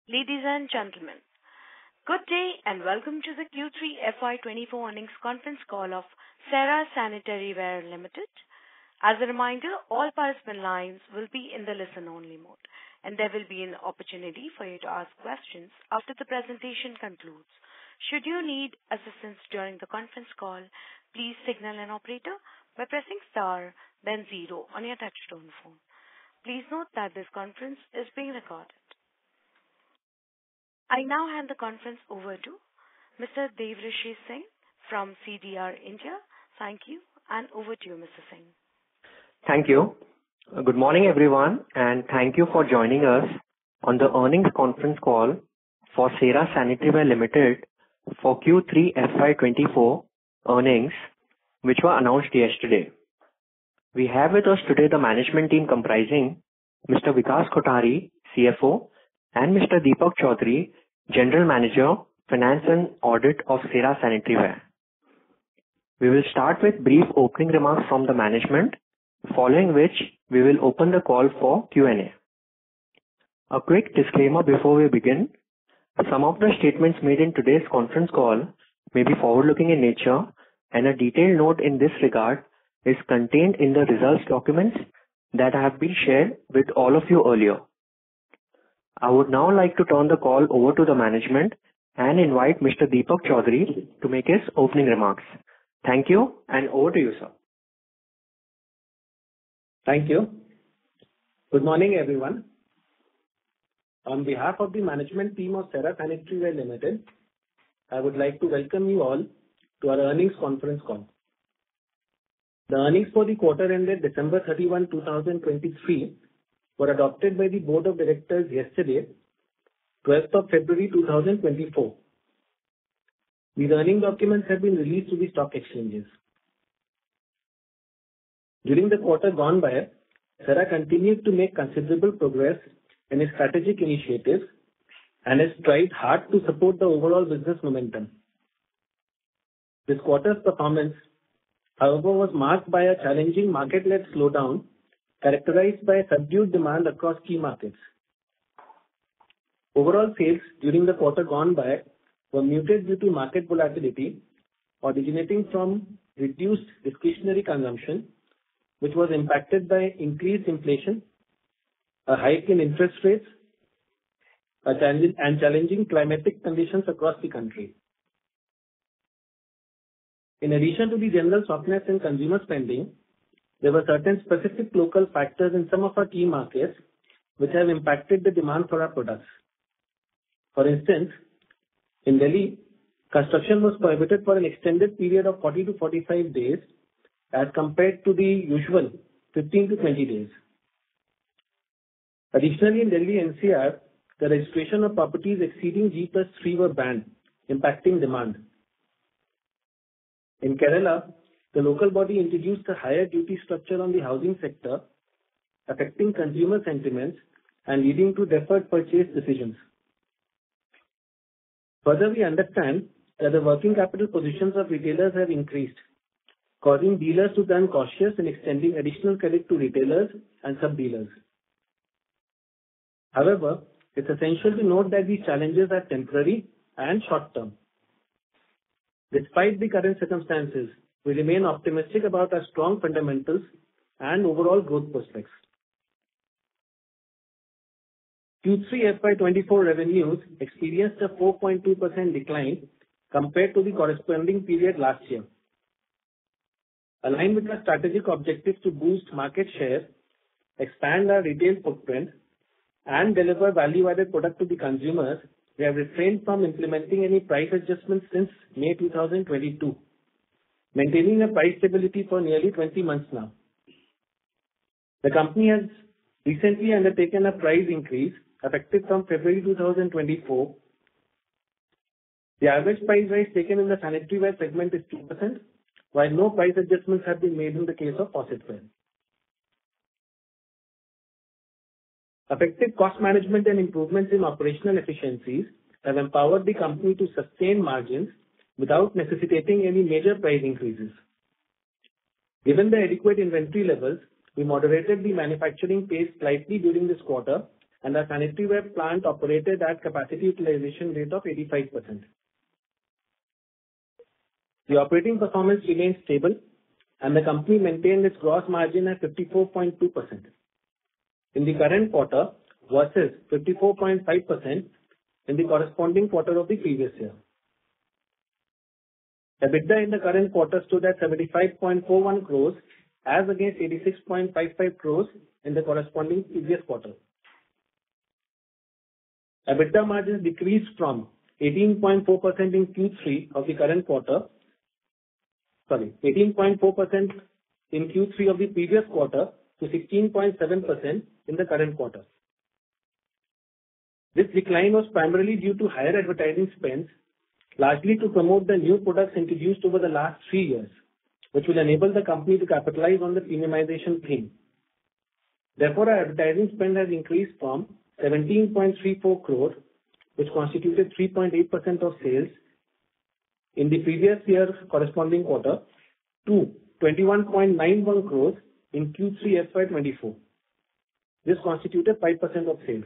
Ladies and gentlemen, good day and welcome to the Q3 FY24 earnings conference call of Cera Sanitaryware Limited. As a reminder, all participant lines will be in the listen-only mode, and there will be an opportunity for you to ask questions after the presentation concludes. Should you need assistance during the conference call, please signal an operator by pressing star, then 0 on your touchtone phone. Please note that this conference is being recorded. I now hand the conference over to Mr. Devrishi Singh from CDR India. Thank you, and over to you, Mr. Singh. Thank you. Good morning, everyone, and thank you for joining us on the earnings conference call for Cera Sanitaryware Limited for Q3 FY24 earnings, which were announced yesterday. We have with us today the management team comprising Mr. Vikas Kothari, CFO, and Mr. Deepak Chaudhary, General Manager, Finance and Audit of Cera Sanitaryware. We will start with brief opening remarks from the management, following which we will open the call for Q&A. A quick disclaimer before we begin. Some of the statements made in today's conference call may be forward-looking in nature, and a detailed note in this regard is contained in the results documents that have been shared with all of you earlier. I would now like to turn the call over to the management and invite Mr. Deepak Chaudhary to make his opening remarks. Thank you, and over to you, sir. Thank you. Good morning, everyone. On behalf of the management team of Cera Sanitaryware Limited, I would like to welcome you all to our earnings conference call. The earnings for the quarter ended December 31, 2023 were adopted by the Board of Directors yesterday, 12th of February 2024. These earning documents have been released to the stock exchanges. During the quarter gone by, Cera continued to make considerable progress in its strategic initiatives and has tried hard to support the overall business momentum. This quarter's performance, however, was marked by a challenging market-led slowdown characterized by subdued demand across key markets. Overall sales during the quarter gone by were muted due to market volatility originating from reduced discretionary consumption, which was impacted by increased inflation, a hike in interest rates, and challenging climatic conditions across the country. In addition to the general softness in consumer spending, there were certain specific local factors in some of our key markets which have impacted the demand for our products. For instance, in Delhi, construction was prohibited for an extended period of 40 to 45 days as compared to the usual 15 to 20 days. Additionally, in Delhi NCR, the registration of properties exceeding G+3 were banned, impacting demand. In Kerala, the local body introduced a higher duty structure on the housing sector, affecting consumer sentiments and leading to deferred purchase decisions. Further, we understand that the working capital positions of retailers have increased, causing dealers to turn cautious in extending additional credit to retailers and sub-dealers. However, it's essential to note that these challenges are temporary and short-term. Despite the current circumstances, we remain optimistic about our strong fundamentals and overall growth prospects. Q3 FY24 revenues experienced a 4.2% decline compared to the corresponding period last year. Aligned with our strategic objectives to boost market share, expand our retail footprint, and deliver value-added product to the consumers, we have refrained from implementing any price adjustments since May 2022, maintaining a price stability for nearly 20 months now. The company has recently undertaken a price increase effective from February 2024. The average price rise taken in the sanitaryware segment is 2%, while no price adjustments have been made in the case of faucetware. Effective cost management and improvements in operational efficiencies have empowered the company to sustain margins without necessitating any major price increases. Given the adequate inventory levels, we moderated the manufacturing pace slightly during this quarter and our sanitaryware plant operated at capacity utilization rate of 85%. The operating performance remained stable, and the company maintained its gross margin at 54.2% in the current quarter versus 54.5% in the corresponding quarter of the previous year. EBITDA in the current quarter stood at 75.41 crores as against 86.55 crores in the corresponding previous quarter. EBITDA margins decreased from 18.4% in Q3 of the current quarter, 18.4% in Q3 of the previous quarter to 16.7% in the current quarter. This decline was primarily due to higher advertising spends, largely to promote the new products introduced over the last 3 years, which will enable the company to capitalize on the premiumization theme. Therefore, our advertising spend has increased from 17.34 crore, which constituted 3.8% of sales in the previous year's corresponding quarter, to 21.91 crores in Q3 FY24. This constituted 5% of sales.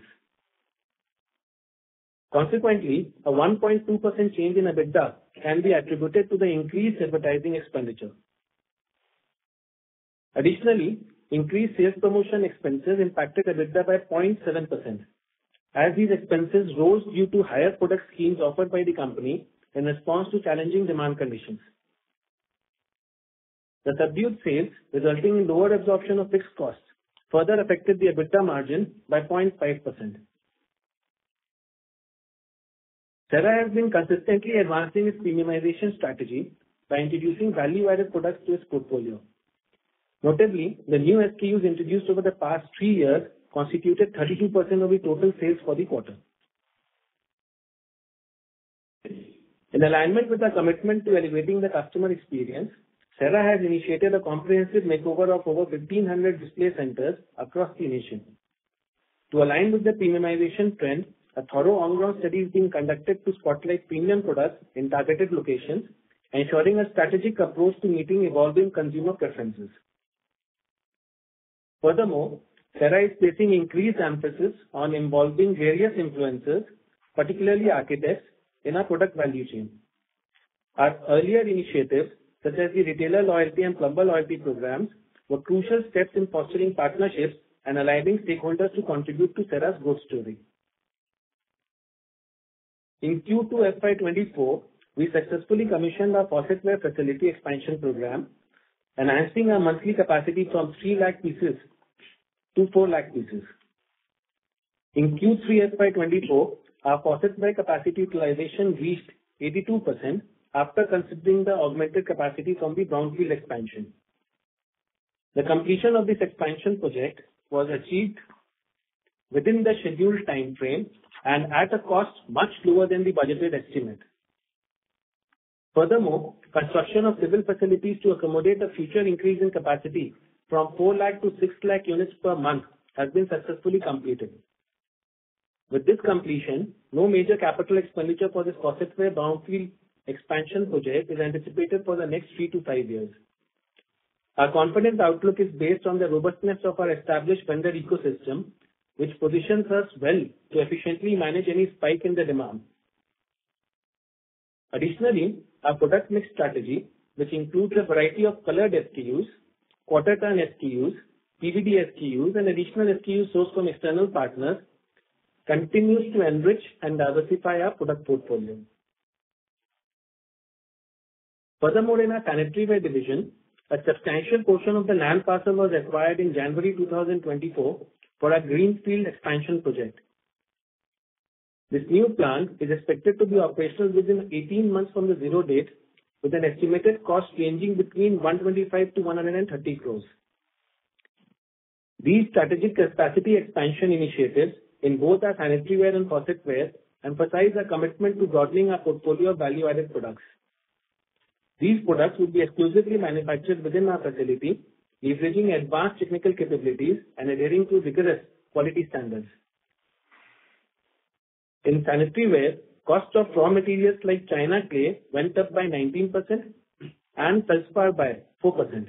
Consequently, a 1.2% change in EBITDA can be attributed to the increased advertising expenditure. Additionally, increased sales promotion expenses impacted EBITDA by 0.7%, as these expenses rose due to higher product schemes offered by the company in response to challenging demand conditions. The subdued sales, resulting in lower absorption of fixed costs, further affected the EBITDA margin by 0.5%. Cera has been consistently advancing its premiumization strategy by introducing value-added products to its portfolio. Notably, the new SKUs introduced over the past 3 years constituted 32% of the total sales for the quarter. In alignment with our commitment to elevating the customer experience, Cera has initiated a comprehensive makeover of over 1,500 display centers across the nation. To align with the premiumization trend, a thorough on-ground study is being conducted to spotlight premium products in targeted locations, ensuring a strategic approach to meeting evolving consumer preferences. Furthermore, Cera is placing increased emphasis on involving various influencers, particularly architects, in our product value chain. Our earlier initiatives, such as the retailer loyalty and plumber loyalty programs, were crucial steps in fostering partnerships and aligning stakeholders to contribute to Cera's growth story. In Q2 FY24, we successfully commissioned our faucetware facility expansion program, enhancing our monthly capacity from 3 lakh pieces to 4 lakh pieces. In Q3 FY24, our faucetware capacity utilization reached 82% after considering the augmented capacity from the brownfield expansion. The completion of this expansion project was achieved within the scheduled time frame and at a cost much lower than the budgeted estimate. Furthermore, construction of civil facilities to accommodate a future increase in capacity from 4 lakh to 6 lakh units per month has been successfully completed. With this completion, no major capital expenditure for this faucetware brownfield expansion project is anticipated for the next 3 to 5 years. Our confident outlook is based on the robustness of our established vendor ecosystem, which positions us well to efficiently manage any spike in the demand. Additionally, our product mix strategy, which includes a variety of colored SKUs, quarter-turn SKUs, PVD SKUs, and additional SKUs sourced from external partners, continues to enrich and diversify our product portfolio. Furthermore, in our sanitaryware division, a substantial portion of the land parcel was acquired in January 2024 for our greenfield expansion project. This new plant is expected to be operational within 18 months from the zero date, with an estimated cost ranging between 125 to 130 crores. These strategic capacity expansion initiatives in both our sanitaryware and faucetware emphasize our commitment to broadening our portfolio of value-added products. These products will be exclusively manufactured within our facility, leveraging advanced technical capabilities and adhering to rigorous quality standards. In sanitaryware, cost of raw materials like China clay went up by 19% and feldspar by 4%,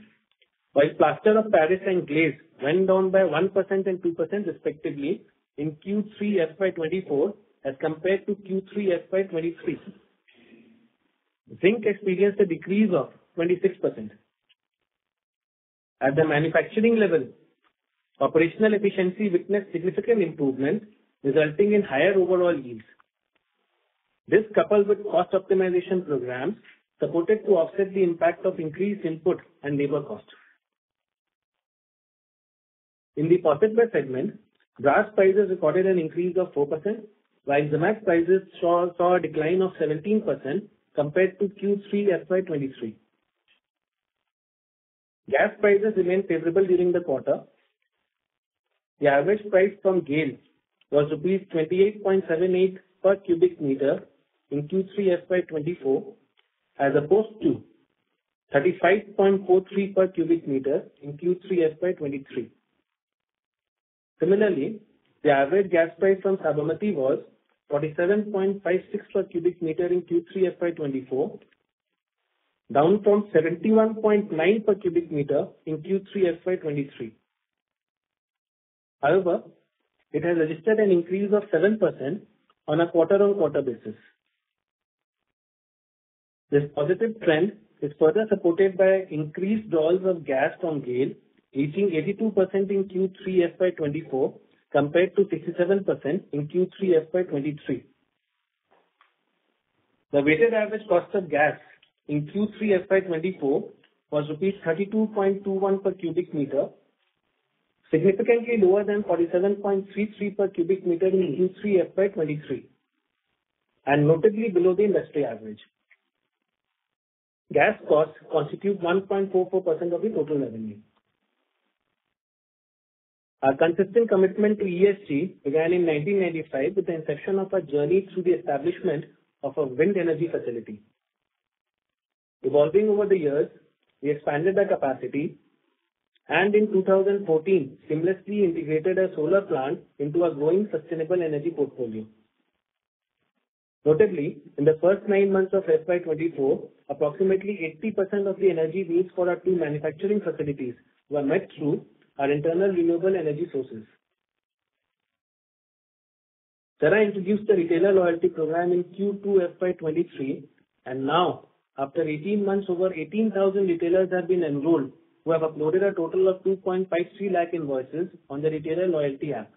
while plaster of Paris and glaze went down by 1% and 2% respectively in Q3 FY24 as compared to Q3 FY23. Zinc experienced a decrease of 26%. At the manufacturing level, operational efficiency witnessed significant improvement, resulting in higher overall yields. This, coupled with cost optimization programs, supported to offset the impact of increased input and labor costs. In the faucetware segment, brass prices recorded an increase of 4%, while Zamac prices saw a decline of 17% compared to Q3 FY23. Gas prices remained favorable during the quarter. The average price from GAIL was rupees 28.78 per cubic meter in Q3 FY24 as opposed to 35.43 per cubic meter in Q3 FY23. Similarly, the average gas price from Sabarmati was 47.56 per cubic meter in Q3 FY24, down from 71.9 per cubic meter in Q3 FY23. However, it has registered an increase of 7% on a quarter-on-quarter basis. This positive trend is further supported by increased draws of gas from GAIL, reaching 82% in Q3 FY24 compared to 67% in Q3 FY23. The weighted average cost of gas in Q3 FY24 was rupees 32.21 per cubic meter, significantly lower than 47.33 per cubic meter in Q3 FY23, and notably below the industry average. Gas costs constitute 1.44% of the total revenue. Our consistent commitment to ESG began in 1995 with the inception of our journey through the establishment of a wind energy facility. Evolving over the years, we expanded our capacity and in 2014 seamlessly integrated a solar plant into our growing sustainable energy portfolio. Notably, in the first 9 months of FY24, approximately 80% of the energy needs for our 2 manufacturing facilities were met through our internal renewable energy sources. Cera introduced the retailer loyalty program in Q2 FY23, and now, after 18 months, over 18,000 retailers have been enrolled who have uploaded a total of 2.53 lakh invoices on the retailer loyalty app.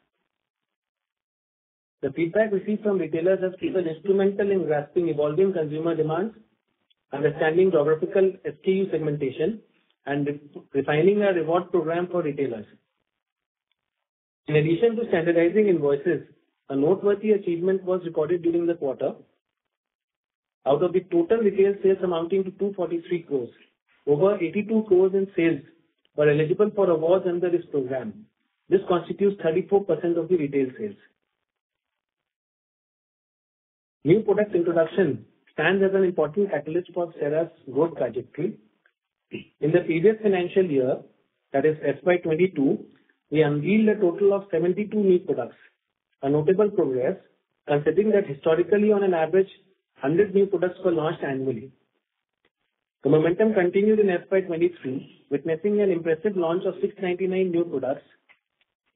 The feedback received from retailers has proven instrumental in grasping evolving consumer demands, understanding geographical SKU segmentation, and refining a reward program for retailers. In addition to standardizing invoices, a noteworthy achievement was recorded during the quarter. Out of the total retail sales amounting to 243 crores, over 82 crores in sales were eligible for awards under this program. This constitutes 34% of the retail sales. New product introduction stands as an important catalyst for Cera's growth trajectory. In the previous financial year, that is FY22, we unveiled a total of 72 new products, a notable progress considering that historically on an average 100 new products were launched annually. The momentum continued in FY23, witnessing an impressive launch of 699 new products.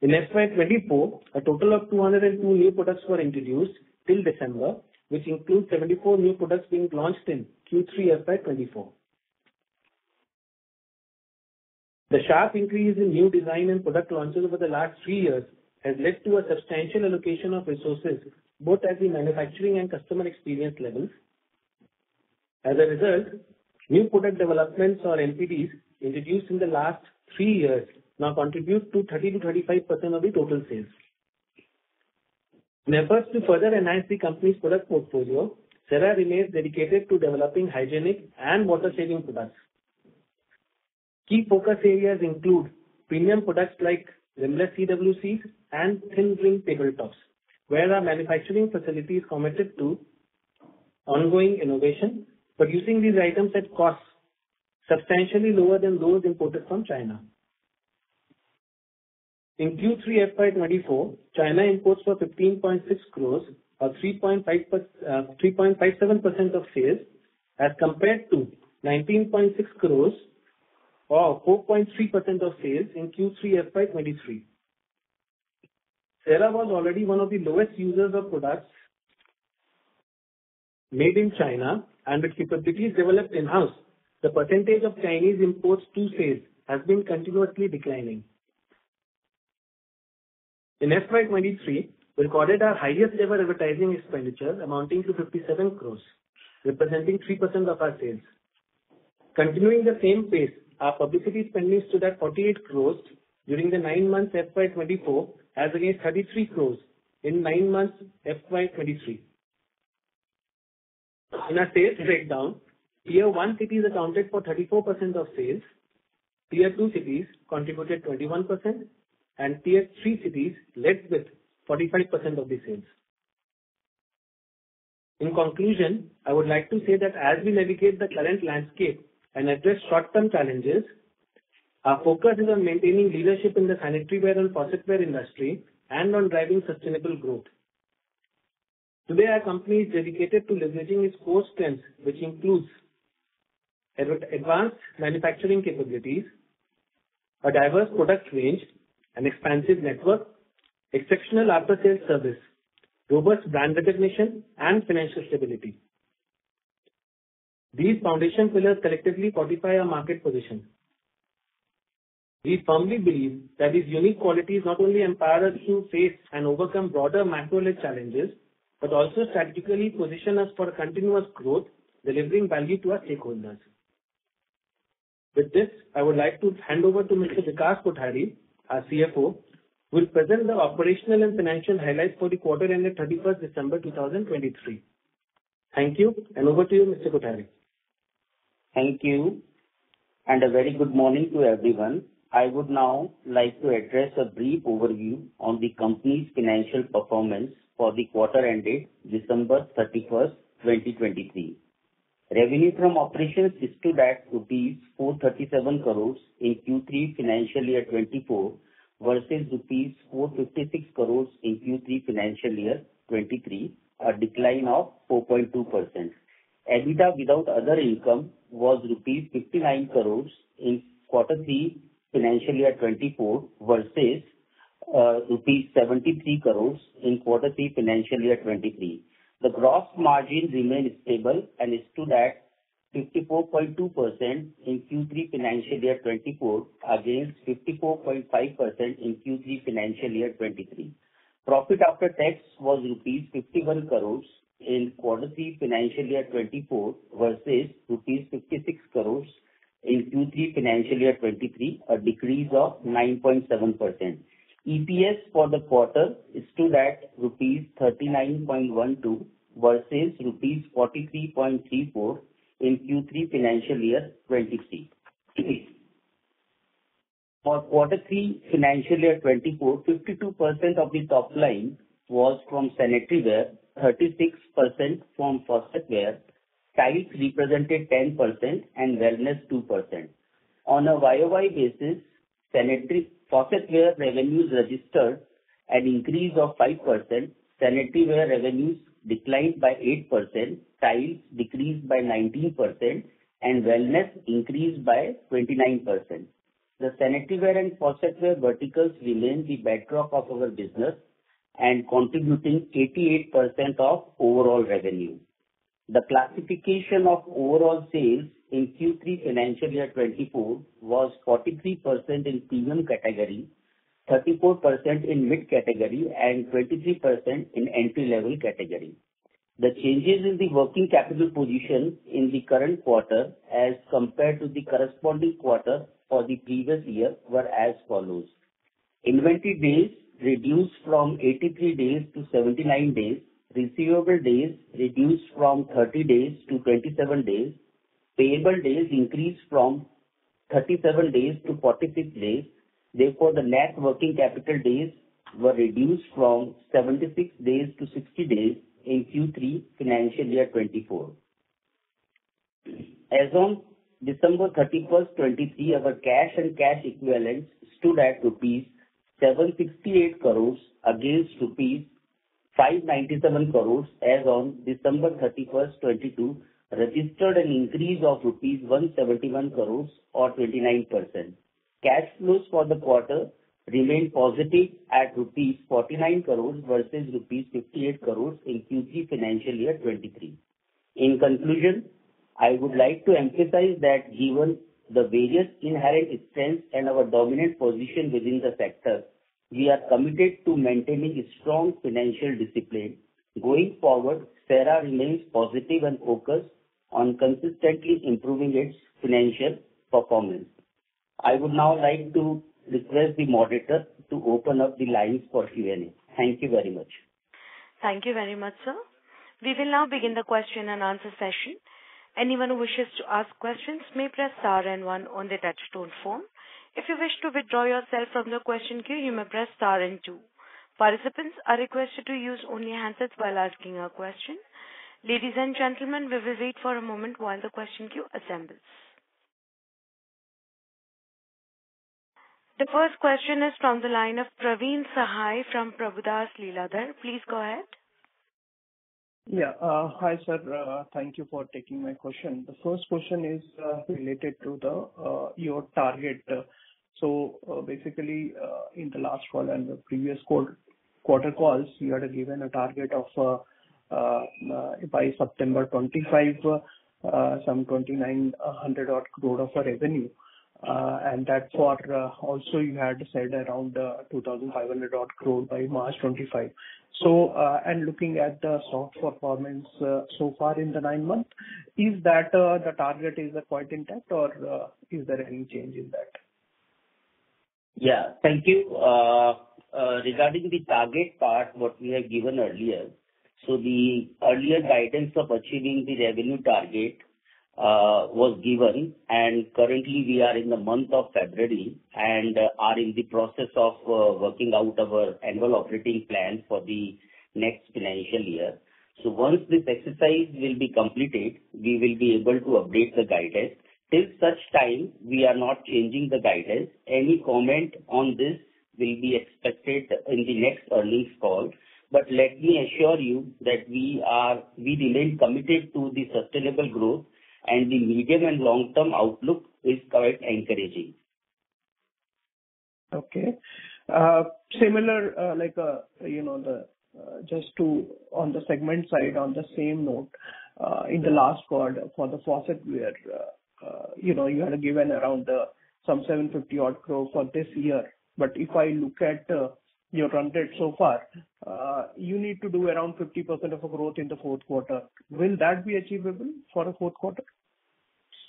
In FY24, a total of 202 new products were introduced till December, which includes 74 new products being launched in Q3 FY24. The sharp increase in new design and product launches over the last 3 years has led to a substantial allocation of resources both at the manufacturing and customer experience levels. As a result, new product developments or NPDs introduced in the last 3 years now contribute to 30 to 35% of the total sales. In efforts to further enhance the company's product portfolio, Cera remains dedicated to developing hygienic and water-saving products. Key focus areas include premium products like rimless CWCs and thin ring tabletops, where our manufacturing facility is committed to ongoing innovation, producing these items at costs substantially lower than those imported from China. In Q3 FY24, China imports were 15.6 crores or 3.57% of sales as compared to 19.6 crores or 4.3% of sales in Q3 FY23. Cera was already one of the lowest users of products made in China, and with capabilities developed in-house, the percentage of Chinese imports to sales has been continuously declining. In FY23, we recorded our highest ever advertising expenditure amounting to 57 crores, representing 3% of our sales. Continuing the same pace, our publicity spending stood at 48 crores during the 9 months FY24 as against 33 crores in 9 months FY23. In our sales breakdown, Tier 1 cities accounted for 34% of sales, Tier 2 cities contributed 21%, and Tier 3 cities led with 45% of the sales. In conclusion, I would like to say that as we navigate the current landscape and address short-term challenges, our focus is on maintaining leadership in the sanitaryware and faucetware industry and on driving sustainable growth. Today, our company is dedicated to leveraging its core strengths, which includes advanced manufacturing capabilities, a diverse product range, an expansive network, exceptional after-sales service, robust brand recognition, and financial stability. These foundation pillars collectively fortify our market position. We firmly believe that these unique qualities not only empower us to face and overcome broader macro-led challenges, but also strategically position us for continuous growth, delivering value to our stakeholders. With this, I would like to hand over to Mr. Vikas Kothari, our CFO, who will present the operational and financial highlights for the quarter ended 31st December 2023. Thank you, and over to you, Mr. Kothari. Thank you, and a very good morning to everyone. I would now like to address a brief overview on the company's financial performance for the quarter ended December 31st, 2023. Revenue from operations stood at rupees 437 crores in Q3 financial year 24 versus rupees 456 crores in Q3 financial year 23, a decline of 4.2%. EBITDA without other income was rupees 59 crores in quarter 3 financial year 24 versus rupees 73 crores in quarter 3 financial year 23. The gross margin remained stable and stood at 54.2% in Q3 financial year 24 against 54.5% in Q3 financial year 23. Profit after tax was rupees 51 crores in quarter 3 financial year 24 versus rupees 56 crores in Q3 financial year 23, a decrease of 9.7%. EPS for the quarter stood at rupees 39.12 versus rupees 43.34 in Q3 financial year 23. For quarter 3 financial year 24, 52% of the top line was from sanitaryware, 36% from faucetware, tiles represented 10% and wellness 2%. On a YOY basis, faucetware revenues registered an increase of 5%, sanitaryware revenues declined by 8%, tiles decreased by 19%, and wellness increased by 29%. The sanitaryware and faucetware verticals remain the bedrock of our business and contributing 88% of overall revenue. The classification of overall sales in Q3 financial year 24 was 43% in premium category, 34% in mid category, and 23% in entry-level category. The changes in the working capital position in the current quarter as compared to the corresponding quarter for the previous year were as follows. Inventory days reduced from 83 days to 79 days, receivable days reduced from 30 days to 27 days, payable days increased from 37 days to 46 days. Therefore, the net working capital days were reduced from 76 days to 60 days in Q3 financial year 24. As on December 31st, 23, our cash and cash equivalents stood at rupees 768 crores against rupees 597 crores as on December 31st, 22, registered an increase of rupees 171 crores or 29%. Cash flows for the quarter remained positive at rupees 49 crores versus rupees 58 crores in Q3 financial year 23. In conclusion, I would like to emphasize that given the various inherent strengths and our dominant position within the sector, we are committed to maintaining a strong financial discipline. Going forward, Cera remains positive and focused on consistently improving its financial performance. I would now like to request the moderator to open up the lines for Q&A. Thank you very much. Thank you very much, sir. We will now begin the question and answer session. Anyone who wishes to ask questions may press star and one on the touchtone phone. If you wish to withdraw yourself from the question queue, you may press star and two. Participants are requested to use only handsets while asking a question. Ladies and gentlemen, we will wait for a moment while the question queue assembles. The first question is from the line of Praveen Sahai from Prabhudas Lilladher. Please go ahead. Yeah. Hi, sir. Thank you for taking my question. The first question is related to the your target. Basically, in the last call and the previous quarter calls, you had given a target of by September 25, some 2,900 odd crore of revenue. And that for also you had said around 2,500 odd crore by March 25. And looking at the stock performance so far in the 9 months, is that the target is quite intact, or is there any change in that? Yeah, thank you. Regarding the target part, what we have given earlier, so the earlier guidance of achieving the revenue target was given, and currently we are in the month of February and are in the process of working out our annual operating plan for the next financial year. So once this exercise will be completed, we will be able to update the guidance. Till such time, we are not changing the guidance. Any comment on this will be expected in the next earnings call. But let me assure you that we remain committed to the sustainable growth, and the medium and long-term outlook is quite encouraging. Okay. Similar, just to on the segment side, on the same note, in the last quarter for the faucetware, you had given around some 750 odd crore for this year. But if I look at your run rate so far, you need to do around 50% of a growth in the fourth quarter. Will that be achievable for the fourth quarter?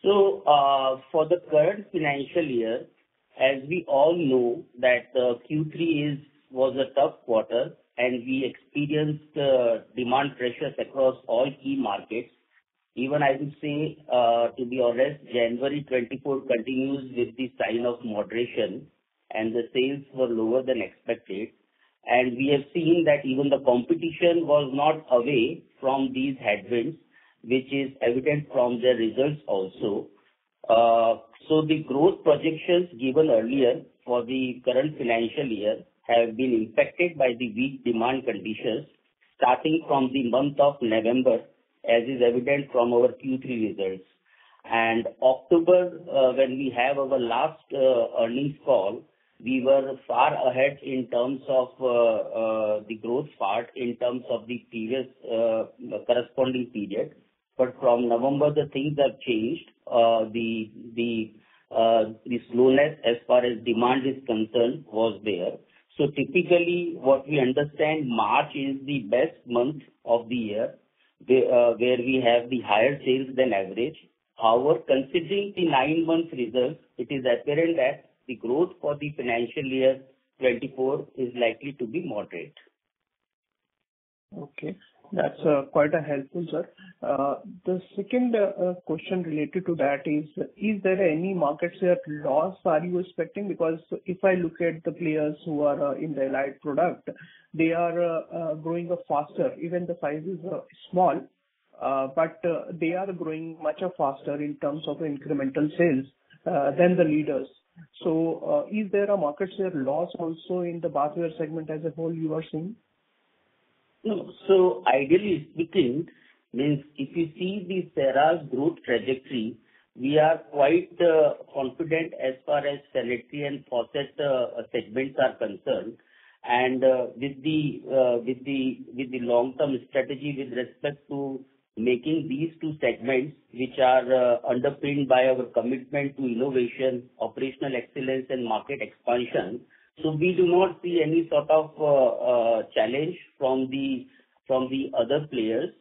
So, for the current financial year, as we all know that Q3 was a tough quarter, and we experienced demand pressures across all key markets. Even I would say, to be honest, January 24 continues with the sign of moderation, and the sales were lower than expected. And we have seen that even the competition was not away from these headwinds, which is evident from their results also. So the growth projections given earlier for the current financial year have been impacted by the weak demand conditions starting from the month of November, as is evident from our Q3 results. And October, when we have our last earnings call, we were far ahead in terms of the growth part in terms of the previous corresponding period. But from November, the things have changed. The slowness as far as demand is concerned was there. So typically, what we understand, March is the best month of the year, where we have the higher sales than average. However, considering the 9-month results, it is apparent that the growth for the financial year 24 is likely to be moderate. Okay. That's quite a helpful, sir. The second question related to that is there any market share loss are you expecting? Because if I look at the players who are in the allied product, they are growing up faster. Even the size is small, but they are growing much faster in terms of incremental sales than the leaders. So, is there a market share loss also in the bathware segment as a whole you are seeing? No. So ideally speaking, means if you see the Cera's growth trajectory, we are quite confident as far as sanitary and faucet segments are concerned. And with the long-term strategy with respect to making these two segments, which are underpinned by our commitment to innovation, operational excellence, and market expansion. So we do not see any sort of challenge from the other players.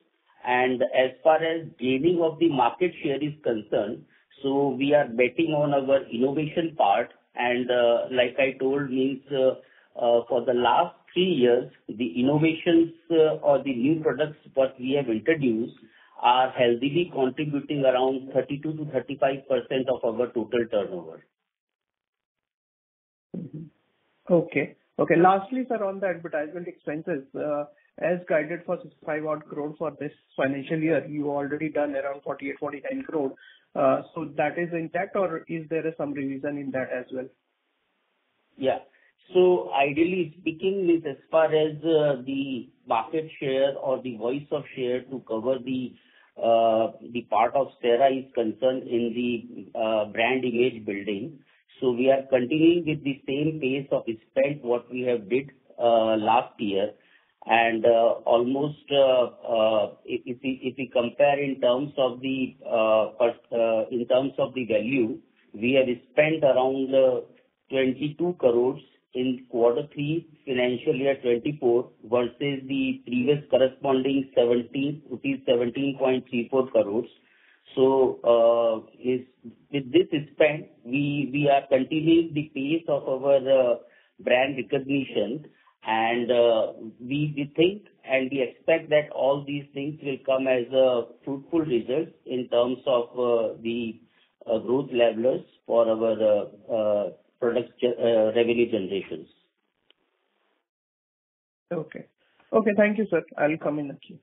And as far as gaining of the market share is concerned, so we are betting on our innovation part. And like I told, means for the last 3 years, the innovations or the new products what we have introduced are healthily contributing around 32 to 35% of our total turnover. Okay. Lastly, sir, on the advertisement expenses, as guided for 65 odd crore for this financial year, you already done around 48-49 crore. So that is intact, or is there some revision in that as well? Yeah. So ideally speaking, is as far as the market share or the voice of share to cover the part of Cera is concerned in the brand image building. So we are continuing with the same pace of spend what we have did last year. And almost if we compare in terms of the value, we have spent around 22 crores in Q3 financial year 24 versus the previous corresponding rupees 17.34 crores. So with this spend, we are continuing the pace of our brand recognition, and we think and we expect that all these things will come as a fruitful result in terms of the growth levels for our product revenue generations. Okay, thank you, sir. I'll come in the queue.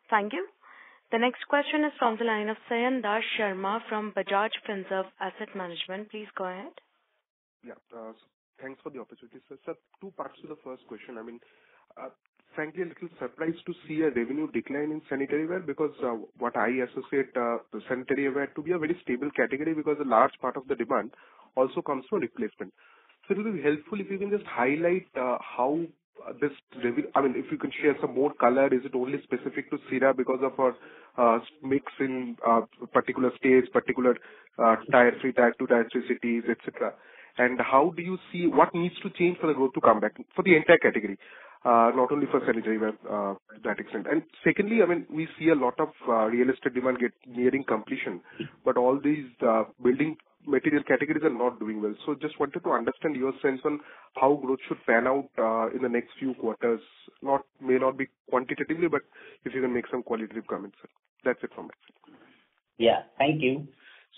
Thank you. The next question is from the line of Sayan Das Sharma from Bajaj Finserv Asset Management. Please go ahead. Yeah, thanks for the opportunity, sir. Sir, two parts to the first question. I mean, frankly, a little surprised to see a revenue decline in sanitaryware because what I associate the sanitaryware to be a very stable category because a large part of the demand also comes from replacement. So it will be helpful if you can just highlight how this revenue, I mean, if you can share some more color, is it only specific to Cera because of our mix in particular states, particular tier 3, tier 2, tier 3 cities, etc. And how do you see what needs to change for the growth to come back for the entire category, not only for sanitaryware to that extent? And secondly, I mean, we see a lot of real estate demand nearing completion, but all these building material categories are not doing well. So just wanted to understand your sense on how growth should pan out in the next few quarters. May not be quantitatively, but if you can make some qualitative comments, sir. That's it from my side. Yeah, thank you.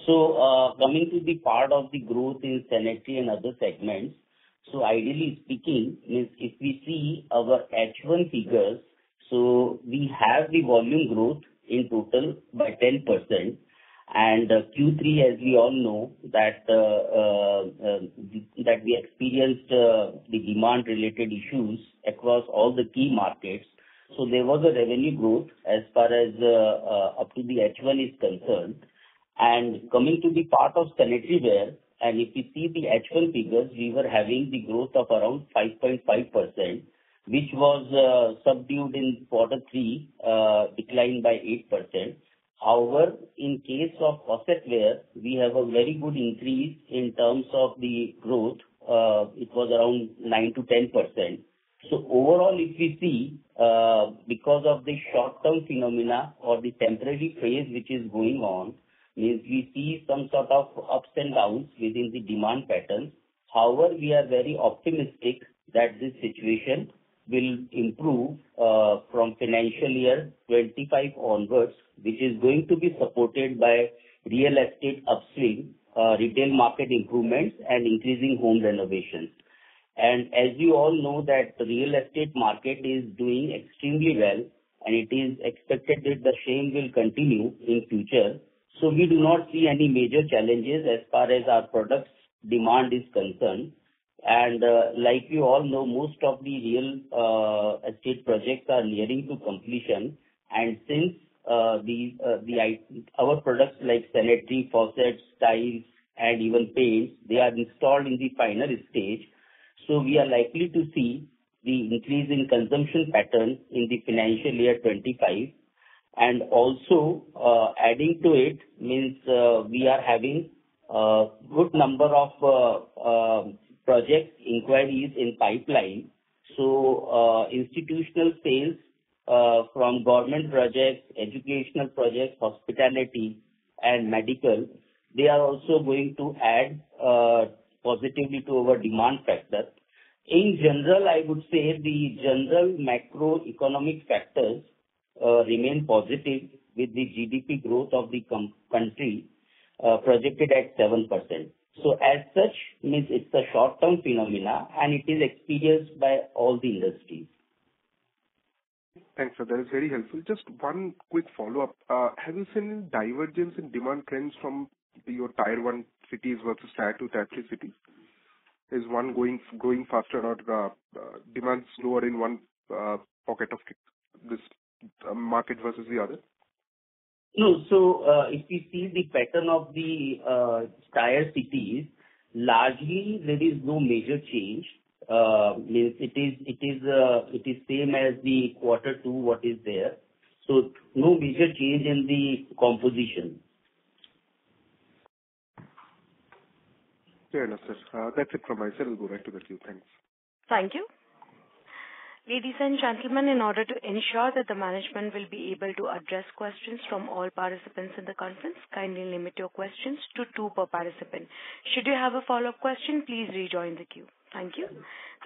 So coming to the part of the growth in sanitary and other segments, so ideally speaking, if we see our H1 figures, so we have the volume growth in total by 10%. And Q3, as we all know, that we experienced the demand-related issues across all the key markets. So there was a revenue growth as far as up to the H1 is concerned. And coming to the part of sanitaryware, and if you see the H1 figures, we were having the growth of around 5.5%, which was subdued in Q3, declined by 8%. However, in case of faucetware, we have a very good increase in terms of the growth. It was around 9 to 10%. So overall, if we see, because of the short-term phenomena or the temporary phase which is going on, means we see some sort of ups and downs within the demand patterns. However, we are very optimistic that this situation will improve from financial year 25 onwards, which is going to be supported by real estate upswing, retail market improvements, and increasing home renovations. And as you all know that the real estate market is doing extremely well, and it is expected that the same will continue in future. So we do not see any major challenges as far as our products demand is concerned. And like you all know, most of the real estate projects are nearing to completion. And since our products like sanitary faucets, tiles, and even paints, they are installed in the final stage. So we are likely to see the increase in consumption pattern in the financial year 25. And also, adding to it means we are having a good number of project inquiries in pipeline. So, institutional sales from government projects, educational projects, hospitality, and medical, they are also going to add positively to our demand factor. In general, I would say the general macroeconomic factors remain positive with the GDP growth of the country projected at 7%. So as such, means it's a short-term phenomena and it is experienced by all the industries. Thanks, sir. That is very helpful. Just one quick follow-up. Have you seen any divergence in demand trends from your Tier 1 cities versus Tier 2, Tier 3 cities? Is one growing faster or demand slower in one pocket of this market versus the other? No. So, if we see the pattern of the tier cities, largely there is no major change. Means it is same as the quarter two what is there. So no major change in the composition. Fair enough, sir. That's it from my side. I'll go back to the queue. Thanks. Thank you. Ladies and gentlemen, in order to ensure that the management will be able to address questions from all participants in the conference, kindly limit your questions to 2 per participant. Should you have a follow-up question, please rejoin the queue. Thank you.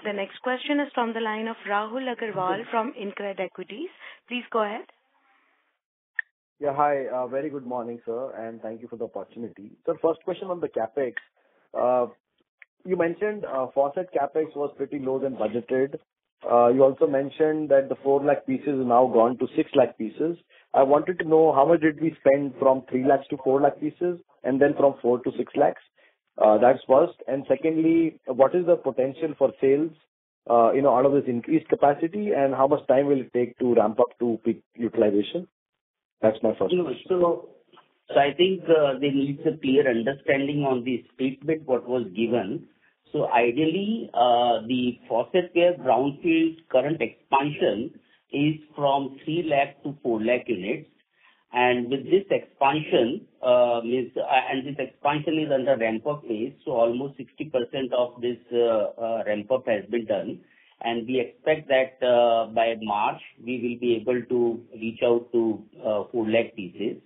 The next question is from the line of Rahul Agarwal from InCred Equities. Please go ahead. Yeah, hi. Very good morning, sir, and thank you for the opportunity. Sir, first question on the CapEx. You mentioned faucet CapEx was pretty low than budgeted. You also mentioned that the 4 lakh pieces is now gone to 6 lakh pieces. I wanted to know how much did we spend from 3 lakhs to 4 lakh pieces and then from 4 to 6 lakhs? That's first. And secondly, what is the potential for sales, out of this increased capacity, and how much time will it take to ramp up to peak utilization? That's my first question. So I think there needs a clear understanding on the statement what was given. So ideally, the faucetware brownfield current expansion is from 3 lakh to 4 lakh units. And with this expansion, this expansion is under ramp-up phase, so almost 60% of this ramp-up has been done. And we expect that by March, we will be able to reach out to 4 lakh pieces.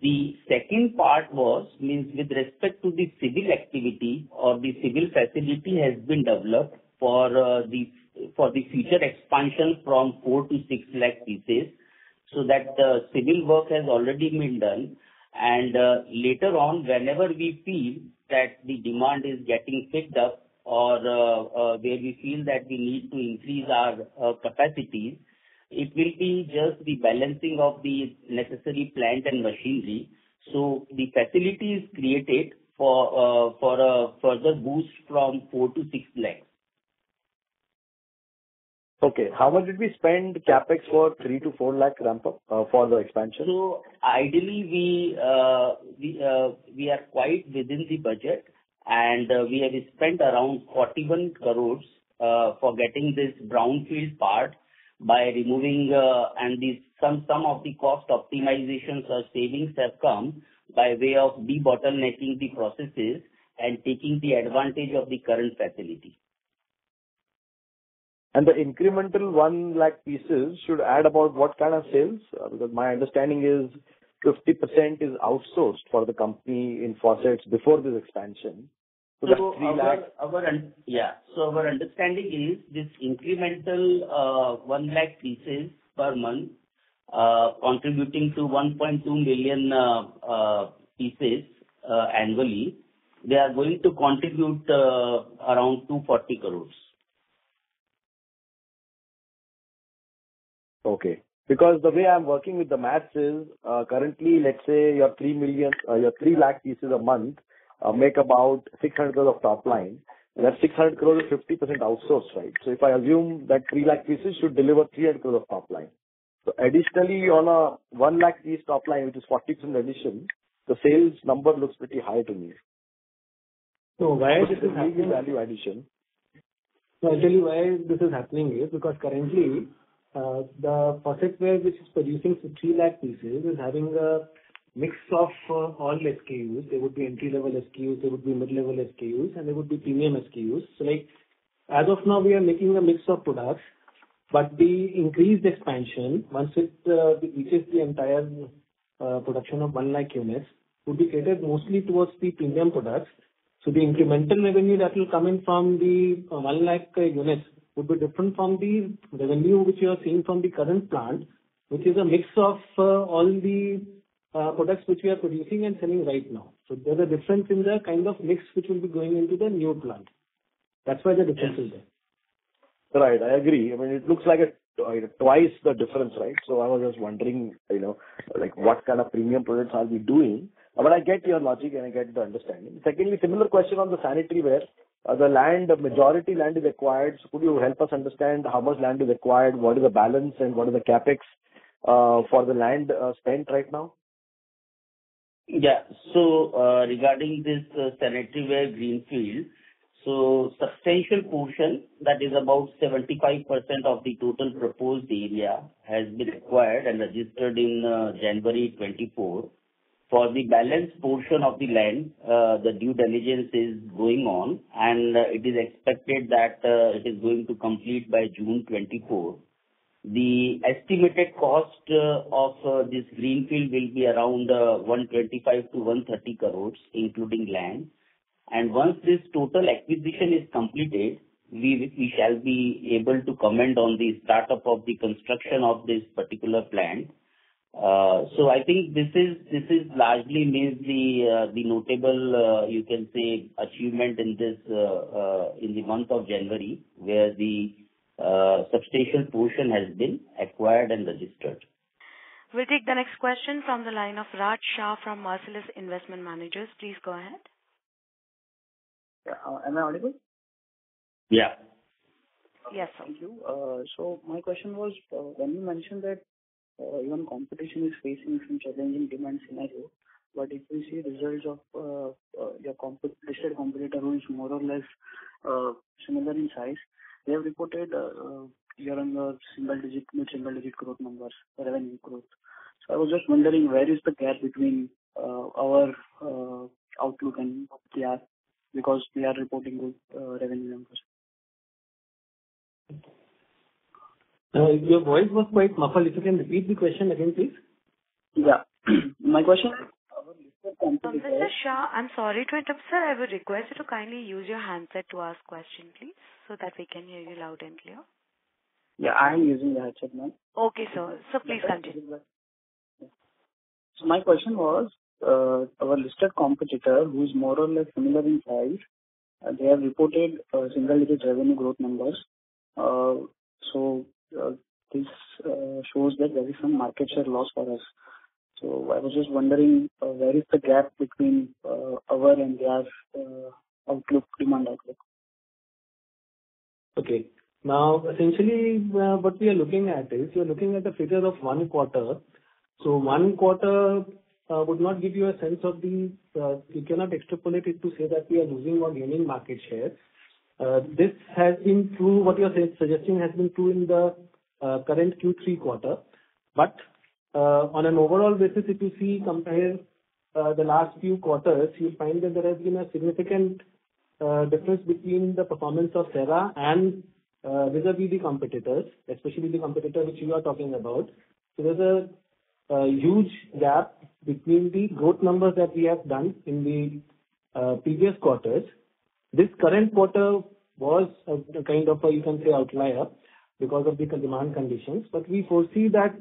The second part means with respect to the civil activity or the civil facility has been developed for the future expansion from 4 to 6 lakh pieces. So that civil work has already been done. And later on, whenever we feel that the demand is getting picked up or where we feel that we need to increase our capacities, it will be just the balancing of the necessary plant and machinery. So the facility is created for a further boost from 4 to 6 lakhs. Okay. How much did we spend CapEx for 3 to 4 lakh ramp up for the expansion? So ideally, we are quite within the budget, and we have spent around 41 crores for getting this brownfield part by removing some of the cost optimizations or savings have come by way of debottlenecking the processes and taking the advantage of the current facility. And the incremental 1 lakh pieces should add about what kind of sales? Because my understanding is 50% is outsourced for the company in faucets before this expansion. So that's 3 lakh. So our understanding is this incremental 1 lakh pieces per month, contributing to 1.2 million pieces annually. They are going to contribute around 240 crores. Okay. Because the way I'm working with the maths is currently, let's say your 3 lakh pieces a month make about 600 crores of top line. That 600 crores is 50% outsourced, right? So if I assume that 3 lakh pieces should deliver 300 crores of top line. So additionally, on a 1 lakh piece top line, which is 40% addition, the sales number looks pretty high to me. So why What this is the is happening? value addition? So I'll tell you why this is happening is because currently the faucetware which is producing 3 lakh pieces is having a mix of all SKUs. There would be entry-level SKUs, there would be mid-level SKUs, and there would be premium SKUs. So like as of now, we are making a mix of products, but the increased expansion, once it reaches the entire production of 1 lakh units, would be catered mostly towards the premium products. So the incremental revenue that will come in from the 1 lakh units would be different from the revenue which you are seeing from the current plant, which is a mix of all the products which we are producing and selling right now. So there's a difference in the kind of mix which will be going into the new plant. That's why the difference is there. Right, I agree. I mean, it looks like twice the difference, right? So I was just wondering, like what kind of premium products are we doing? But I get your logic and I get the understanding. Secondly, similar question on the sanitary ware. The majority land is acquired. So could you help us understand how much land is acquired, what is the balance, and what is the capex for the land spent right now? Yeah. So, regarding this sanitaryware greenfield, so substantial portion, that is about 75% of the total proposed area, has been acquired and registered in January 24. For the balance portion of the land, the due diligence is going on, and it is expected that it is going to complete by June 24. The estimated cost of this greenfield will be around 125 to 130 crores, including land. And once this total acquisition is completed, we shall be able to comment on the startup of the construction of this particular plant. So I think this is largely means the notable you can say achievement in this in the month of January, where the substantial portion has been acquired and registered. We'll take the next question from the line of Raj Shah from Marcellus Investment Managers. Please go ahead. Am I audible? Yeah. Yes, sir. Thank you. So my question was, when you mentioned that even competition is facing some challenging demand scenario, but if we see results of your listed competitor who is more or less similar in size, they have reported year-on-year mid-single-digit growth numbers, revenue growth. So I was just wondering, where is the gap between our outlook and theirs, because they are reporting good revenue numbers. Your voice was quite muffled. If you can repeat the question again, please. Yeah. My question is, Mr. Shah, I'm sorry to interrupt, sir. I would request you to kindly use your handset to ask question, please, so that we can hear you loud and clear. Yeah, I am using the headset now. Okay, sir. So please continue. So my question was, our listed competitor, who is more or less similar in size, they have reported single-digit revenue growth numbers. This shows that there is some market share loss for us. So I was just wondering, where is the gap between our and their demand outlook? Okay. Now, essentially, what we are looking at is, you're looking at the figure of 1 quarter. So 1 quarter would not give you a sense of you cannot extrapolate it to say that we are losing or gaining market share. This has been true, what you're suggesting has been true in the current Q3 quarter. But on an overall basis, if you see, compare the last few quarters, you'll find that there has been a significant difference between the performance of Cera and vis-a-vis the competitors, especially the competitor which you are talking about. So there's a huge gap between the growth numbers that we have done in the previous quarters. This current quarter was a kind of you can say outlier because of the demand conditions. But we foresee that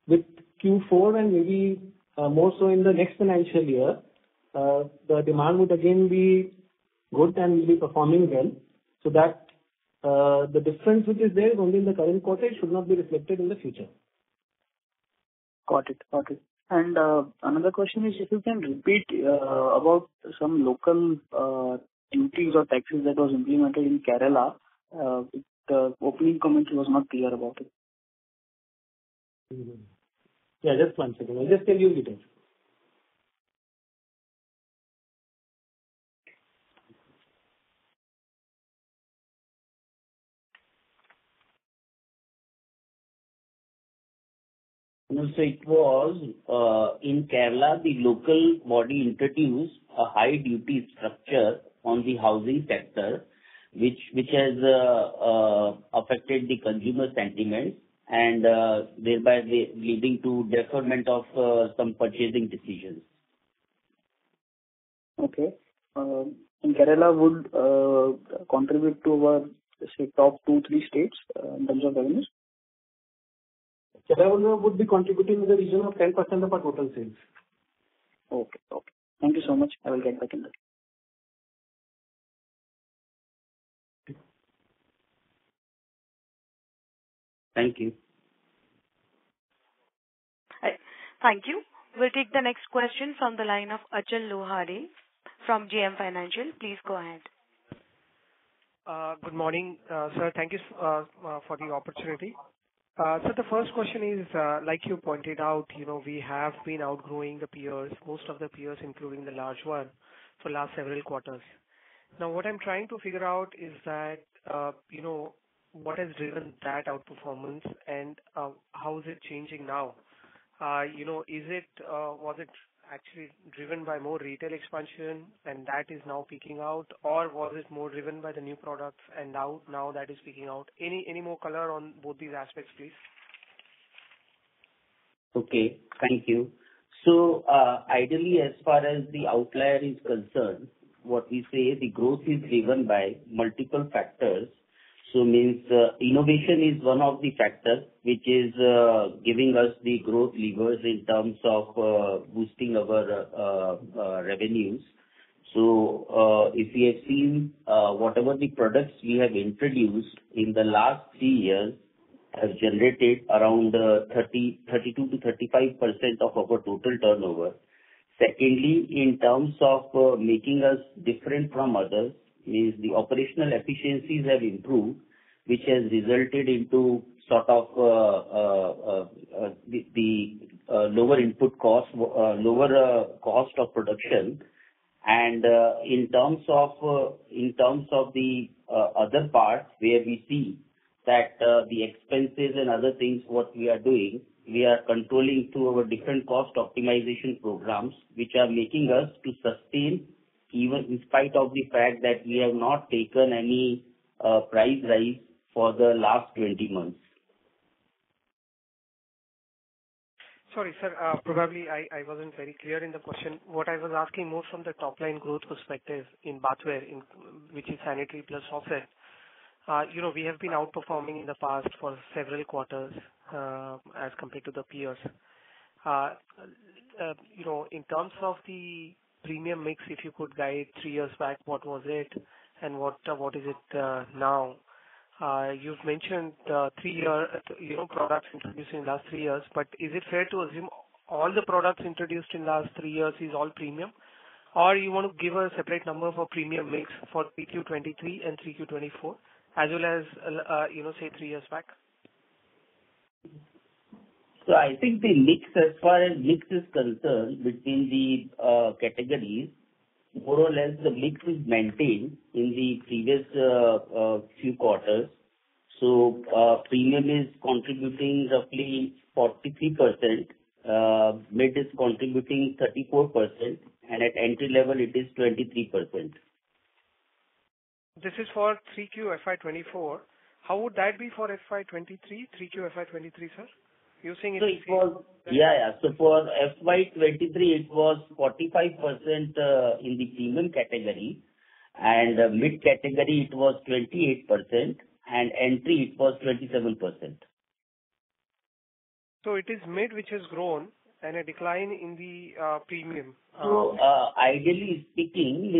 with Q4 and maybe more so in the next financial year, the demand would again be good and will be performing well. So that the difference which is there only in the current quarter should not be reflected in the future. Got it. And another question is, if you can repeat about some local duties or taxes that was implemented in Kerala. The opening comment was not clear about it. Yeah, just one second. I'll just tell you details. No, so it was in Kerala, the local body introduced a high duty structure on the housing sector, which has affected the consumer sentiment and thereby leading to deferment of some purchasing decisions. Okay. In Kerala would contribute to our, say, top 2-3 states in terms of revenues? Kerala would be contributing in the region of 10% of our total sales. Okay. Okay. Thank you so much. I will get back in touch. Thank you. Thank you. We'll take the next question from the line of Achal Lohade from JM Financial. Please go ahead. Good morning, sir. Thank you for the opportunity. So the first question is, like you pointed out, we have been outgrowing the peers, most of the peers, including the large one, for last several quarters. Now, what I'm trying to figure out is that, what has driven that outperformance and how is it changing now? Was it actually driven by more retail expansion and that is now peaking out, or was it more driven by the new products and now that is peaking out? Any more color on both these aspects, please? Okay, thank you. So ideally, as far as the outlier is concerned, what we say the growth is driven by multiple factors. So means innovation is one of the factors which is giving us the growth levers in terms of boosting our revenues. So if you have seen whatever the products we have introduced in the last 3 years have generated around 32 to 35% of our total turnover. Secondly, in terms of making us different from others, means the operational efficiencies have improved, which has resulted into sort of the lower input cost, lower cost of production. And in terms of the other parts where we see that the expenses and other things what we are doing, we are controlling through our different cost optimization programs, which are making us to sustain even in spite of the fact that we have not taken any price rise for the last 20 months. Sorry, sir. Probably I wasn't very clear in the question. What I was asking more from the top line growth perspective in bathware, which is sanitary plus faucet. We have been outperforming in the past for several quarters as compared to the peers. In terms of the premium mix, if you could guide 3 years back, what was it and what is it now? You've mentioned 3-year products introduced in the last 3 years, but is it fair to assume all the products introduced in the last 3 years is all premium? Or you want to give a separate number for premium mix for 3Q23 and 3Q24, as well as, say 3 years back? So I think the mix, as far as mix is concerned between the categories, more or less the mix is maintained in the previous few quarters. So premium is contributing roughly 43%, mid is contributing 34%, and at entry level it is 23%. This is for 3Q FY24. How would that be for FY23, 3Q FY23, sir? You're saying so it was, So for FY23, it was 45% in the premium category, and mid category it was 28%, and entry it was 27%. So it is mid which has grown and a decline in the premium. So ideally speaking,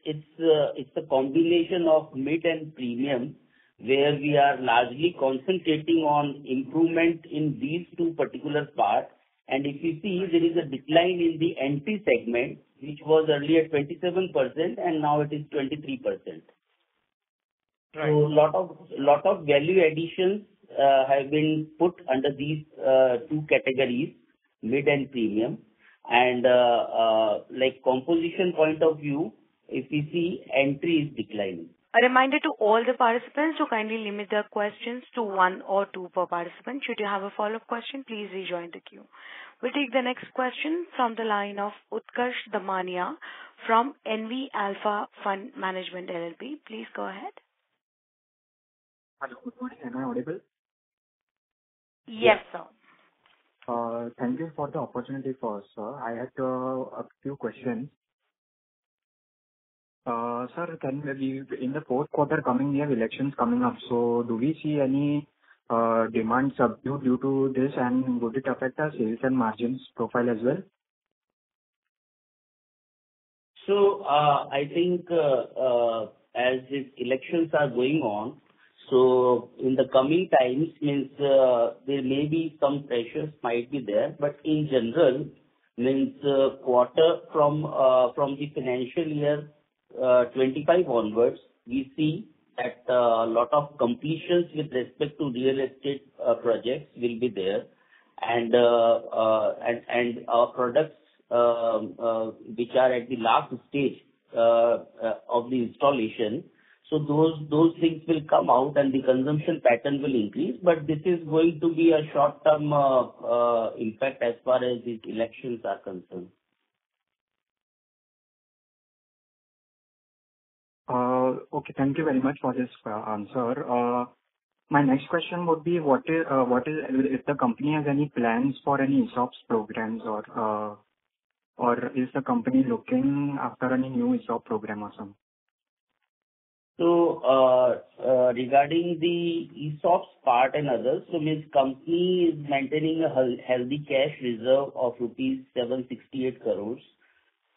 it's a combination of mid and premium, where we are largely concentrating on improvement in these two particular parts. And if you see, there is a decline in the entry segment, which was earlier 27%, and now it is 23%. Right. So lot of value additions have been put under these two categories, mid and premium. And like composition point of view, if we see entry is declining. A reminder to all the participants to kindly limit their questions to one or two per participant. Should you have a follow-up question, please rejoin the queue. We'll take the next question from the line of Utkarsh Damania from NV Alpha Fund Management LLP. Please go ahead. Hello, good morning. Am I audible? Yes, sir. Thank you for the opportunity first, sir. I had a few questions. Sir, can we, in the fourth quarter coming, we have elections coming up, so do we see any demand subdued due to this, and would it affect our sales and margins profile as well? So I think as these elections are going on, so in the coming times means there may be some pressures might be there, but in general means quarter from the financial year 25 onwards, we see that a lot of completions with respect to real estate projects will be there, and our products which are at the last stage of the installation. So those things will come out and the consumption pattern will increase, but this is going to be a short-term impact as far as these elections are concerned. Okay, thank you very much for this answer. My next question would be, what is if the company has any plans for any ESOPs programs, or is the company looking after any new ESOP program or something? So regarding the ESOPs part and others, so means company is maintaining a healthy cash reserve of rupees 768 crores.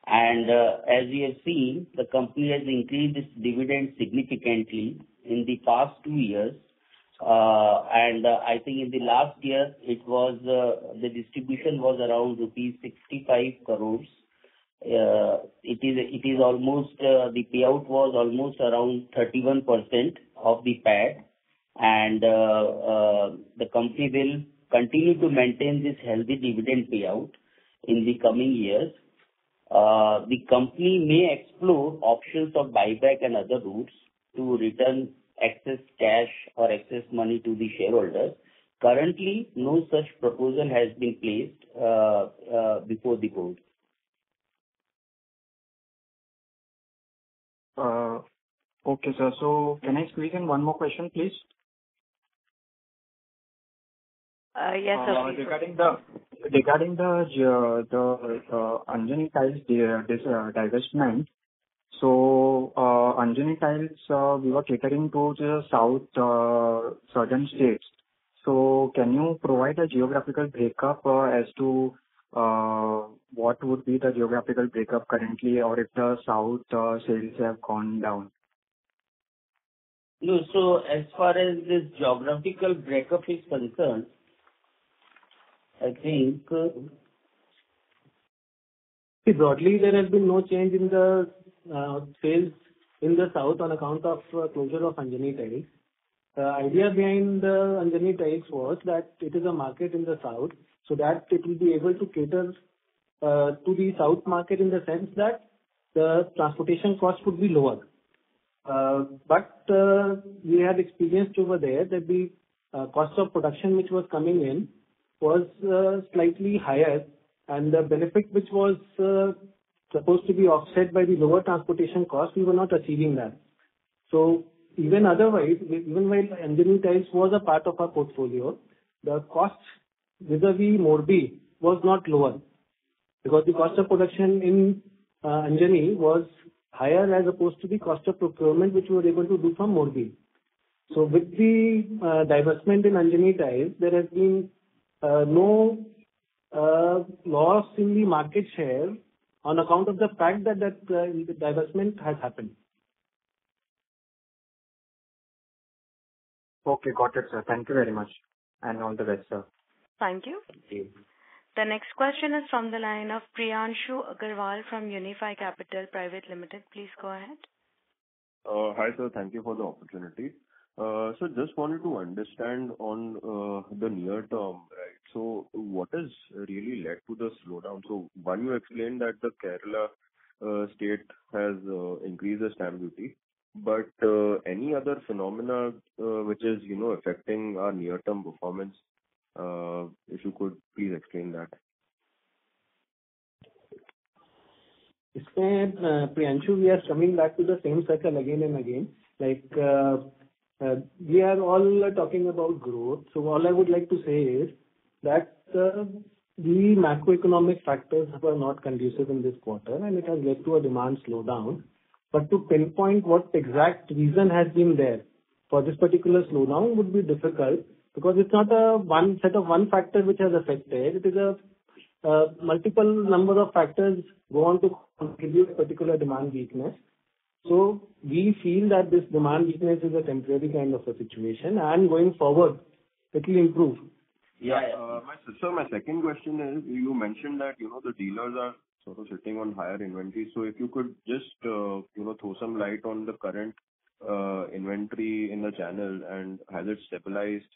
And as we have seen, the company has increased its dividend significantly in the past 2 years. And I think in the last year, it was the distribution was around rupees 65 crores. It is almost the payout was almost around 31% of the PAT, and the company will continue to maintain this healthy dividend payout in the coming years. The company may explore options of buyback and other routes to return excess cash or excess money to the shareholders. Currently, no such proposal has been placed before the board. Okay, sir. So can I squeeze in one more question, please? Yes, sir. Regarding the Anjani Tiles divestment. So Anjani Tiles, we were catering to the south southern states. So can you provide a geographical breakup as to what would be the geographical breakup currently, or if the south sales have gone down? No, so as far as this geographical breakup is concerned, I think broadly there has been no change in the sales in the south on account of closure of Anjani Tiles. The idea behind the Anjani Tiles was that it is a market in the south, so that it will be able to cater to the south market in the sense that the transportation cost would be lower. But we had experienced over there that the cost of production which was coming in was slightly higher, and the benefit which was supposed to be offset by the lower transportation cost, we were not achieving that. So even otherwise, even while Anjani Tiles was a part of our portfolio, the cost vis-a-vis Morbi was not lower, because the cost of production in Anjani was higher as opposed to the cost of procurement which we were able to do from Morbi. So with the divestment in Anjani Tiles, there has been no loss in the market share on account of the fact that the divestment has happened. Okay, got it, sir. Thank you very much, and all the best, sir. Thank you. Thank you. The next question is from the line of Priyanshu Agarwal from Unifi Capital Private Limited. Please go ahead. Hi, sir. Thank you for the opportunity. So just wanted to understand on the near term, right? So what has really led to the slowdown? So one, you explained that the Kerala state has increased the stamp duty, but any other phenomena which is, affecting our near-term performance, if you could please explain that. Priyanshu, we are coming back to the same circle again and again. We are all talking about growth. So all I would like to say is that the macroeconomic factors were not conducive in this quarter, and it has led to a demand slowdown. But to pinpoint what exact reason has been there for this particular slowdown would be difficult, because it's not one factor which has affected. It is a multiple number of factors go on to contribute a particular demand weakness. So we feel that this demand weakness is a temporary kind of a situation, and going forward, it will improve. My second question is, you mentioned that, the dealers are sort of sitting on higher inventory. So if you could just, throw some light on the current inventory in the channel, and has it stabilized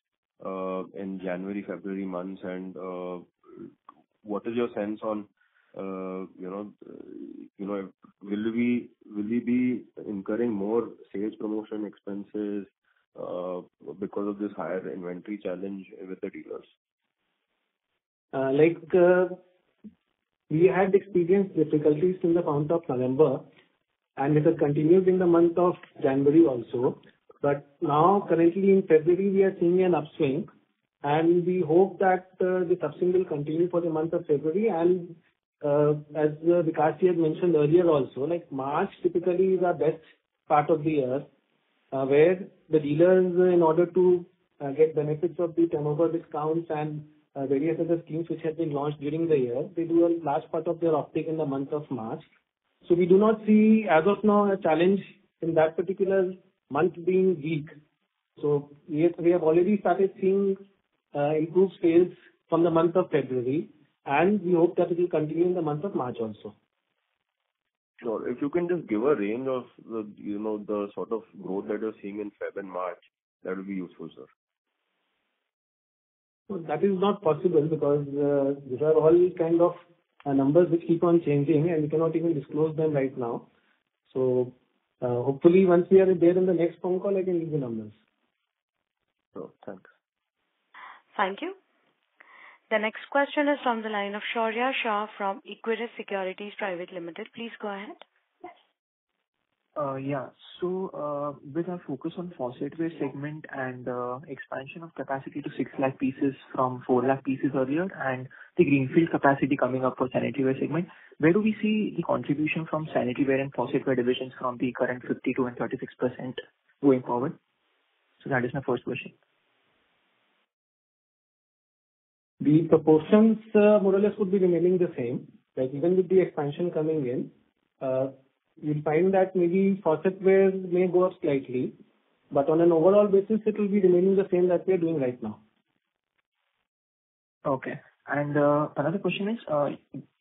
in January, February months, and what is your sense on, will we be incurring more sales promotion expenses because of this higher inventory challenge with the dealers? We had experienced difficulties in the month of November, and it has continued in the month of January also. But now, currently in February, we are seeing an upswing, and we hope that this upswing will continue for the month of February. And as Vikas had mentioned earlier also, March typically is our best part of the year, where the dealers, in order to get benefits of the turnover discounts and various other schemes which have been launched during the year, they do a large part of their offtake in the month of March. So we do not see, as of now, a challenge in that particular month being weak. So we have already started seeing improved sales from the month of February, and we hope that it will continue in the month of March also. Sure. If you can just give a range of the sort of growth that you're seeing in Feb and March, that would be useful, sir. So that is not possible, because these are all kind of numbers which keep on changing, and we cannot even disclose them right now. So hopefully once we are there in the next phone call, I can give the numbers. So thanks. Thank you. The next question is from the line of Shaurya Shah from Equirus Securities Private Limited. Please go ahead. So with our focus on faucetware segment and expansion of capacity to 6 lakh pieces from 4 lakh pieces earlier, and the greenfield capacity coming up for sanitaryware segment, where do we see the contribution from sanitaryware and faucetware divisions from the current 52 and 36% going forward? So that is my first question. The proportions more or less would be remaining the same. Even with the expansion coming in, you'll find that maybe faucetware may go up slightly, but on an overall basis, it will be remaining the same that we are doing right now. Okay. And another question is,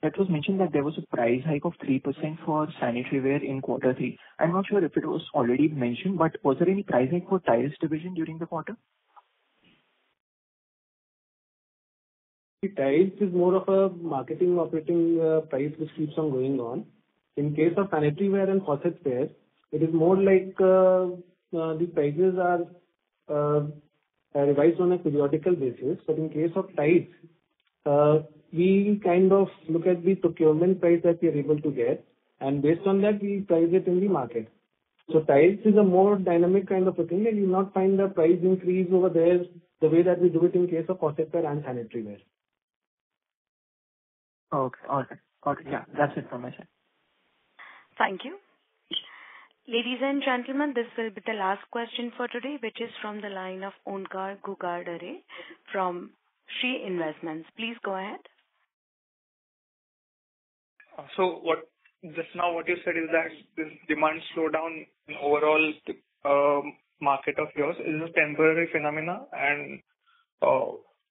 it was mentioned that there was a price hike of 3% for sanitaryware in quarter 3. I'm not sure if it was already mentioned, but was there any price hike for tiles division during the quarter? The tiles is more of a marketing operating price which keeps on going on. In case of sanitaryware and faucetware, it is more like the prices are revised on a periodical basis. But in case of tiles, we kind of look at the procurement price that we are able to get, and based on that, we price it in the market. So tiles is a more dynamic kind of a thing, and you will not find the price increase over there the way that we do it in case of faucetware and sanitaryware. Okay. All right. Got it. Yeah, that's it from my side. Thank you. Ladies and gentlemen, this will be the last question for today, which is from the line of Onkar Gugardare from Shree Investments. Please go ahead. So just now what you said is that this demand slowdown in overall market of yours is a temporary phenomena, and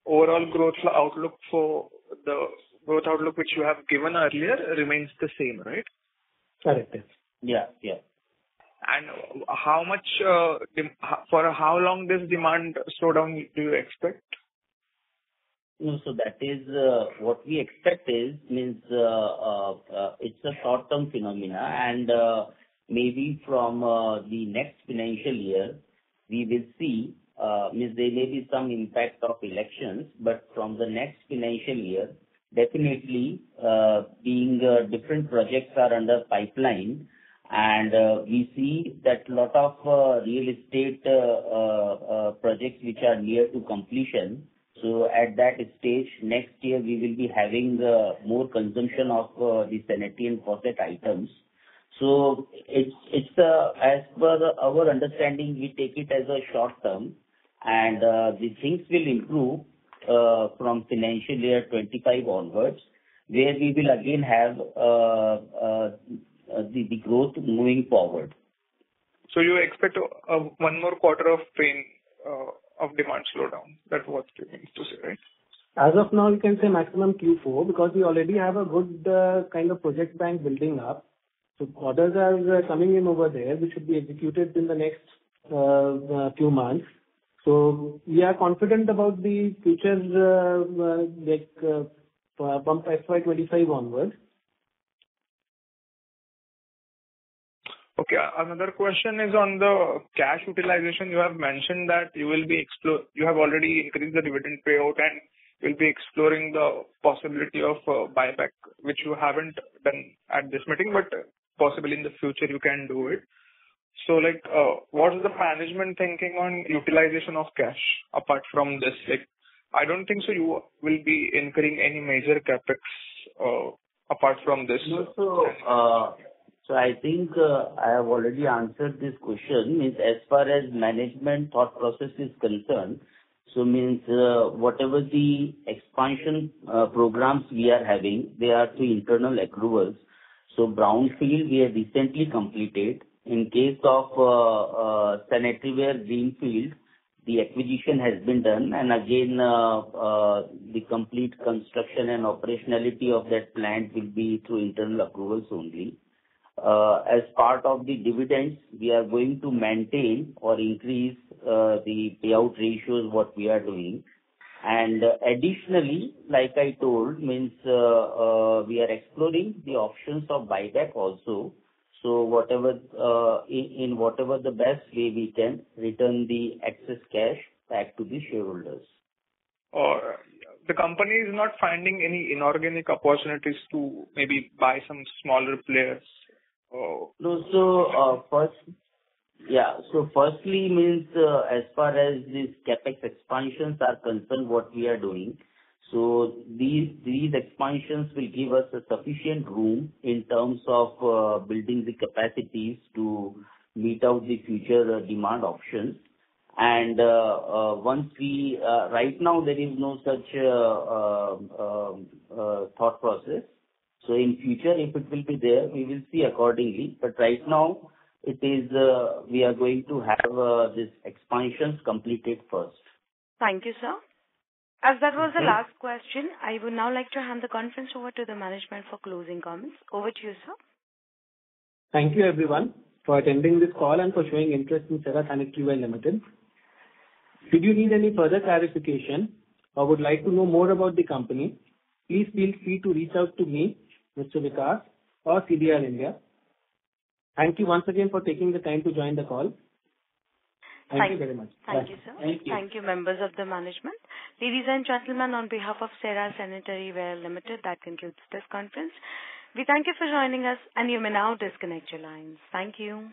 overall growth outlook for the growth outlook which you have given earlier remains the same, right? Correct. Yeah. And how much, for how long this demand slowdown do you expect? No, so that is what we expect means it's a short-term phenomena, and maybe from the next financial year, we will see, means there may be some impact of elections, but from the next financial year, definitely, being different projects are under pipeline, and we see that lot of real estate projects which are near to completion. So at that stage, next year, we will be having more consumption of the sanitary and faucet items. So it's as per our understanding, we take it as a short term, and the things will improve from financial year 25 onwards, where we will again have the growth moving forward. So you expect one more quarter of pain of demand slowdown. That's what you mean to say, right? As of now, you can say maximum Q4 because we already have a good kind of project bank building up. So orders are coming in over there, which should be executed in the next few months. So we are confident about the future, from FY25 onwards. Okay. Another question is on the cash utilization. You have mentioned that you will be you have already increased the dividend payout and will be exploring the possibility of buyback, which you haven't done at this meeting, but possibly in the future you can do it. So, like, what is the management thinking on utilization of cash apart from this? Like, I don't think so you will be incurring any major capex apart from this. No, so I think I have already answered this question. Means as far as management thought process is concerned, so means whatever the expansion programs we are having, they are through internal accruals. So brownfield we have recently completed. In case of sanitaryware greenfield, the acquisition has been done, and again the complete construction and operationality of that plant will be through internal accruals only. As part of the dividends, we are going to maintain or increase the payout ratios what we are doing. And additionally, like I told, means we are exploring the options of buyback also. So whatever in whatever the best way we can return the excess cash back to the shareholders. The company is not finding any inorganic opportunities to maybe buy some smaller players. No, so firstly means as far as these capex expansions are concerned, what we are doing. So these expansions will give us a sufficient room in terms of building the capacities to meet out the future demand options. And once we right now there is no such thought process. So in future, if it will be there, we will see accordingly. But right now, it is we are going to have this expansions completed first. Thank you, sir. As that was the last question, I would now like to hand the conference over to the management for closing comments. Over to you, sir. Thank you, everyone, for attending this call and for showing interest in Cera Sanitaryware Limited. Should you need any further clarification or would like to know more about the company, please feel free to reach out to me, Mr. Vikas, or CDR India. Thank you once again for taking the time to join the call. Thank you very much. Thank you, sir. Thank you. Thank you, members of the management. Ladies and gentlemen, on behalf of Cera Sanitaryware Limited, that concludes this conference. We thank you for joining us, and you may now disconnect your lines. Thank you.